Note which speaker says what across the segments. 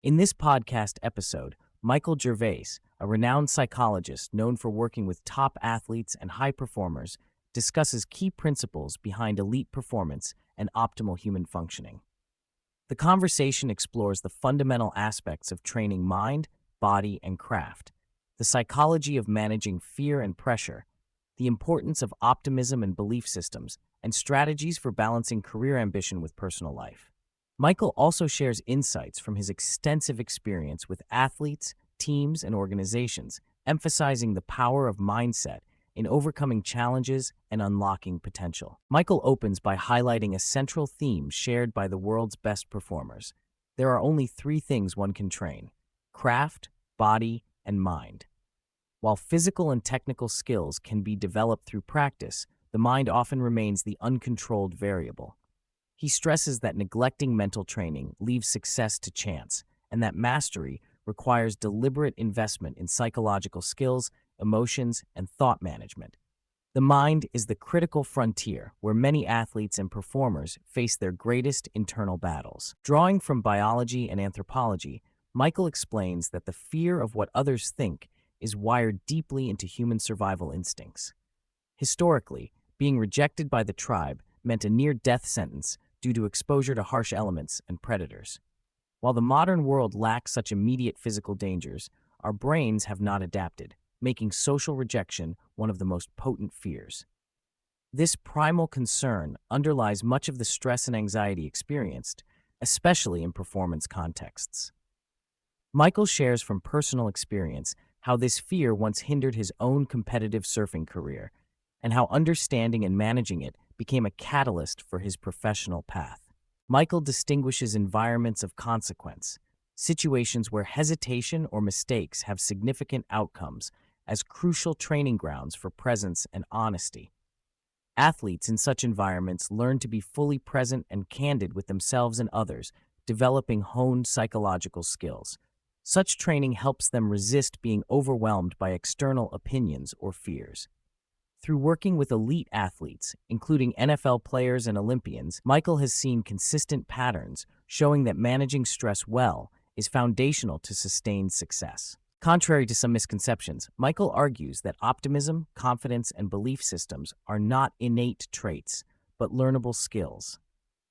Speaker 1: In this podcast episode, Michael Gervais, a renowned psychologist known for working with top athletes and high performers, discusses key principles behind elite performance and optimal human functioning. The conversation explores the fundamental aspects of training mind, body, and craft, the psychology of managing fear and pressure, the importance of optimism and belief systems, and strategies for balancing career ambition with personal life. Michael also shares insights from his extensive experience with athletes, teams, and organizations, emphasizing the power of mindset in overcoming challenges and unlocking potential. Michael opens by highlighting a central theme shared by the world's best performers. There are only three things one can train: craft, body, and mind. While physical and technical skills can be developed through practice, the mind often remains the uncontrolled variable. He stresses that neglecting mental training leaves success to chance, and that mastery requires deliberate investment in psychological skills, emotions, and thought management. The mind is the critical frontier where many athletes and performers face their greatest internal battles. Drawing from biology and anthropology, Michael explains that the fear of what others think is wired deeply into human survival instincts. Historically, being rejected by the tribe meant a near-death sentence due to exposure to harsh elements and predators. While the modern world lacks such immediate physical dangers, our brains have not adapted, making social rejection one of the most potent fears. This primal concern underlies much of the stress and anxiety experienced, especially in performance contexts. Michael shares from personal experience how this fear once hindered his own competitive surfing career, and how understanding and managing it became a catalyst for his professional path. Michael distinguishes environments of consequence, situations where hesitation or mistakes have significant outcomes, as crucial training grounds for presence and honesty. Athletes in such environments learn to be fully present and candid with themselves and others, developing honed psychological skills. Such training helps them resist being overwhelmed by external opinions or fears. Through working with elite athletes, including NFL players and Olympians, Michael has seen consistent patterns showing that managing stress well is foundational to sustained success. Contrary to some misconceptions, Michael argues that optimism, confidence, and belief systems are not innate traits, but learnable skills.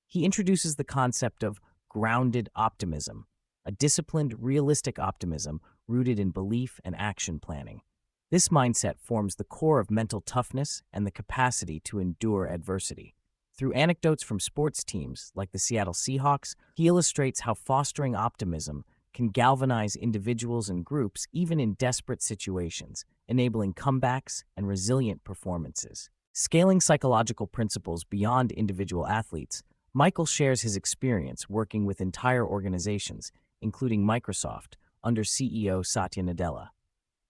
Speaker 1: He introduces the concept of grounded optimism, a disciplined, realistic optimism rooted in belief and action planning. This mindset forms the core of mental toughness and the capacity to endure adversity. Through anecdotes from sports teams like the Seattle Seahawks, he illustrates how fostering optimism can galvanize individuals and groups even in desperate situations, enabling comebacks and resilient performances. Scaling psychological principles beyond individual athletes, Michael shares his experience working with entire organizations, including Microsoft, under CEO Satya Nadella.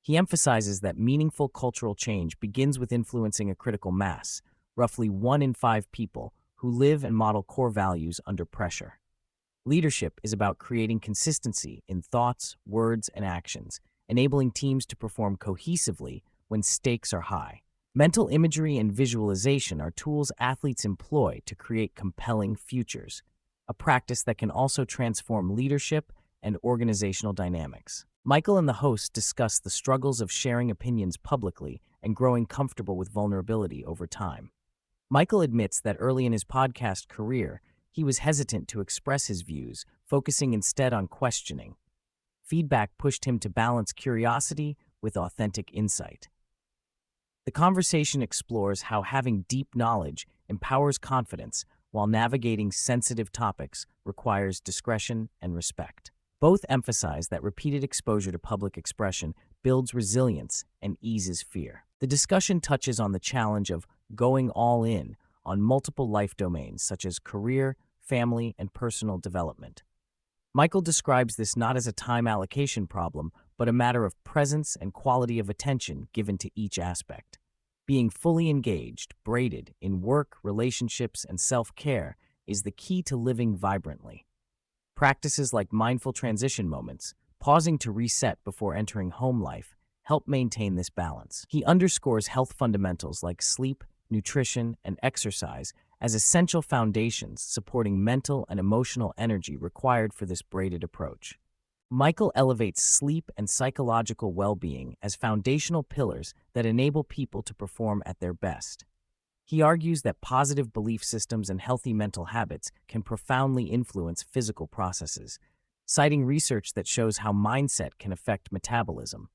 Speaker 1: He emphasizes that meaningful cultural change begins with influencing a critical mass, roughly 1 in 5 people, who live and model core values under pressure. Leadership is about creating consistency in thoughts, words, and actions, enabling teams to perform cohesively when stakes are high. Mental imagery and visualization are tools athletes employ to create compelling futures, a practice that can also transform leadership and organizational dynamics. Michael and the host discuss the struggles of sharing opinions publicly and growing comfortable with vulnerability over time. Michael admits that early in his podcast career, he was hesitant to express his views, focusing instead on questioning. Feedback pushed him to balance curiosity with authentic insight. The conversation explores how having deep knowledge empowers confidence, while navigating sensitive topics requires discretion and respect. Both emphasize that repeated exposure to public expression builds resilience and eases fear. The discussion touches on the challenge of going all in on multiple life domains such as career, family, and personal development. Michael describes this not as a time allocation problem, but a matter of presence and quality of attention given to each aspect. Being fully engaged, braided in work, relationships, and self-care is the key to living vibrantly. Practices like mindful transition moments, pausing to reset before entering home life, help maintain this balance. He underscores health fundamentals like sleep, nutrition, and exercise as essential foundations supporting mental and emotional energy required for this braided approach. Michael elevates sleep and psychological well-being as foundational pillars that enable people to perform at their best. He argues that positive belief systems and healthy mental habits can profoundly influence physical processes, citing research that shows how mindset can affect metabolism.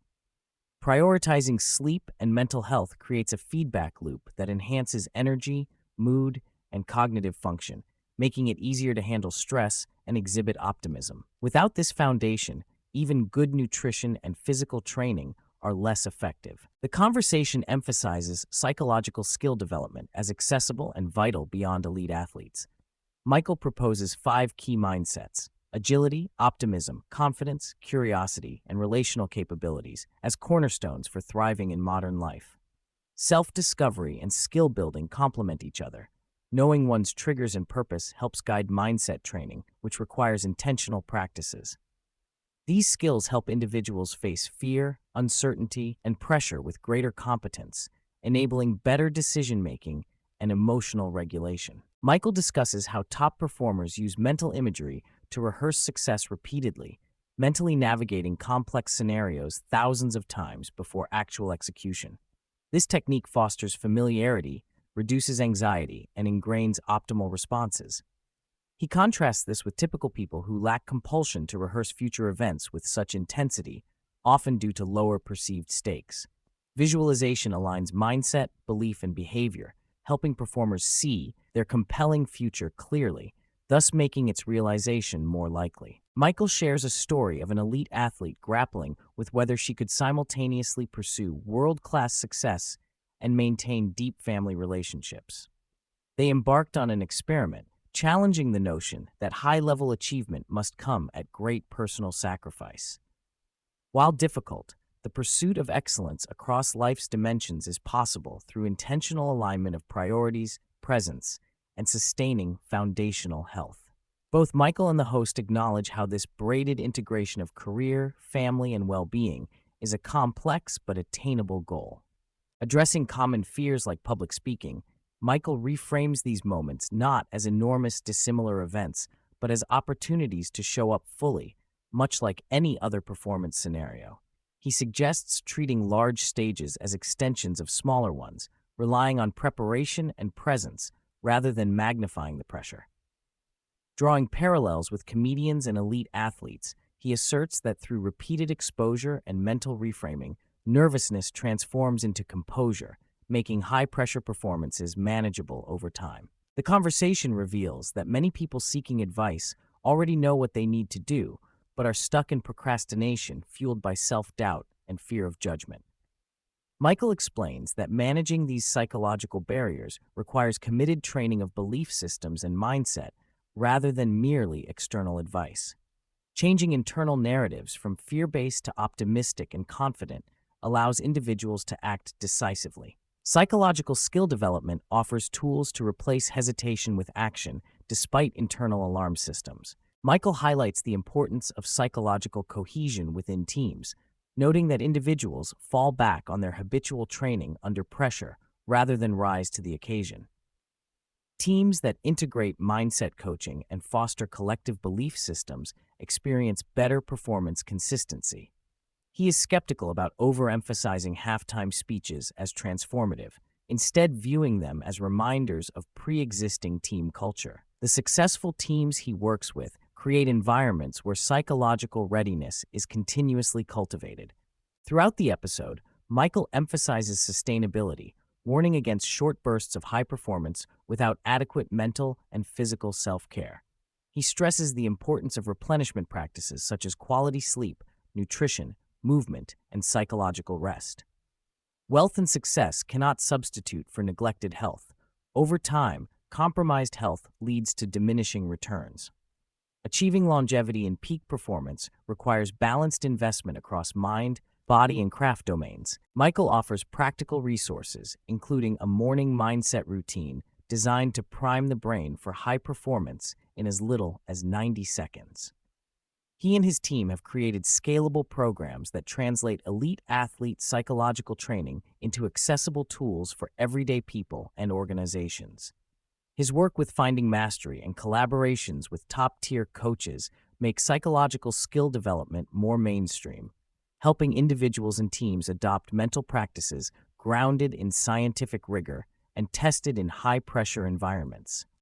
Speaker 1: Prioritizing sleep and mental health creates a feedback loop that enhances energy, mood, and cognitive function, making it easier to handle stress and exhibit optimism. Without this foundation, even good nutrition and physical training are less effective. The conversation emphasizes psychological skill development as accessible and vital beyond elite athletes. Michael proposes 5 key mindsets: agility, optimism, confidence, curiosity, and relational capabilities as cornerstones for thriving in modern life. Self-discovery and skill building complement each other. Knowing one's triggers and purpose helps guide mindset training, which requires intentional practices. These skills help individuals face fear, uncertainty, and pressure with greater competence, enabling better decision-making and emotional regulation. Michael discusses how top performers use mental imagery to rehearse success repeatedly, mentally navigating complex scenarios thousands of times before actual execution. This technique fosters familiarity, reduces anxiety, and ingrains optimal responses. He contrasts this with typical people who lack compulsion to rehearse future events with such intensity, often due to lower perceived stakes. Visualization aligns mindset, belief, and behavior, helping performers see their compelling future clearly, thus making its realization more likely. Michael shares a story of an elite athlete grappling with whether she could simultaneously pursue world-class success and maintain deep family relationships. They embarked on an experiment, challenging the notion that high-level achievement must come at great personal sacrifice. While difficult, the pursuit of excellence across life's dimensions is possible through intentional alignment of priorities, presence, and sustaining foundational health. Both Michael and the host acknowledge how this braided integration of career, family, and well-being is a complex but attainable goal. Addressing common fears like public speaking, Michael reframes these moments not as enormous dissimilar events, but as opportunities to show up fully, much like any other performance scenario. He suggests treating large stages as extensions of smaller ones, relying on preparation and presence rather than magnifying the pressure. Drawing parallels with comedians and elite athletes, he asserts that through repeated exposure and mental reframing, nervousness transforms into composure, making high-pressure performances manageable over time. The conversation reveals that many people seeking advice already know what they need to do, but are stuck in procrastination fueled by self-doubt and fear of judgment. Michael explains that managing these psychological barriers requires committed training of belief systems and mindset rather than merely external advice. Changing internal narratives from fear-based to optimistic and confident allows individuals to act decisively. Psychological skill development offers tools to replace hesitation with action despite internal alarm systems. Michael highlights the importance of psychological cohesion within teams, noting that individuals fall back on their habitual training under pressure rather than rise to the occasion. Teams that integrate mindset coaching and foster collective belief systems experience better performance consistency. He is skeptical about overemphasizing halftime speeches as transformative, instead viewing them as reminders of pre-existing team culture. The successful teams he works with create environments where psychological readiness is continuously cultivated. Throughout the episode, Michael emphasizes sustainability, warning against short bursts of high performance without adequate mental and physical self-care. He stresses the importance of replenishment practices such as quality sleep, nutrition, movement, and psychological rest. Wealth and success cannot substitute for neglected health. Over time, compromised health leads to diminishing returns. Achieving longevity in peak performance requires balanced investment across mind, body, and craft domains. Michael offers practical resources, including a morning mindset routine designed to prime the brain for high performance in as little as 90 seconds. He and his team have created scalable programs that translate elite athlete psychological training into accessible tools for everyday people and organizations. His work with Finding Mastery and collaborations with top-tier coaches make psychological skill development more mainstream, helping individuals and teams adopt mental practices grounded in scientific rigor and tested in high-pressure environments.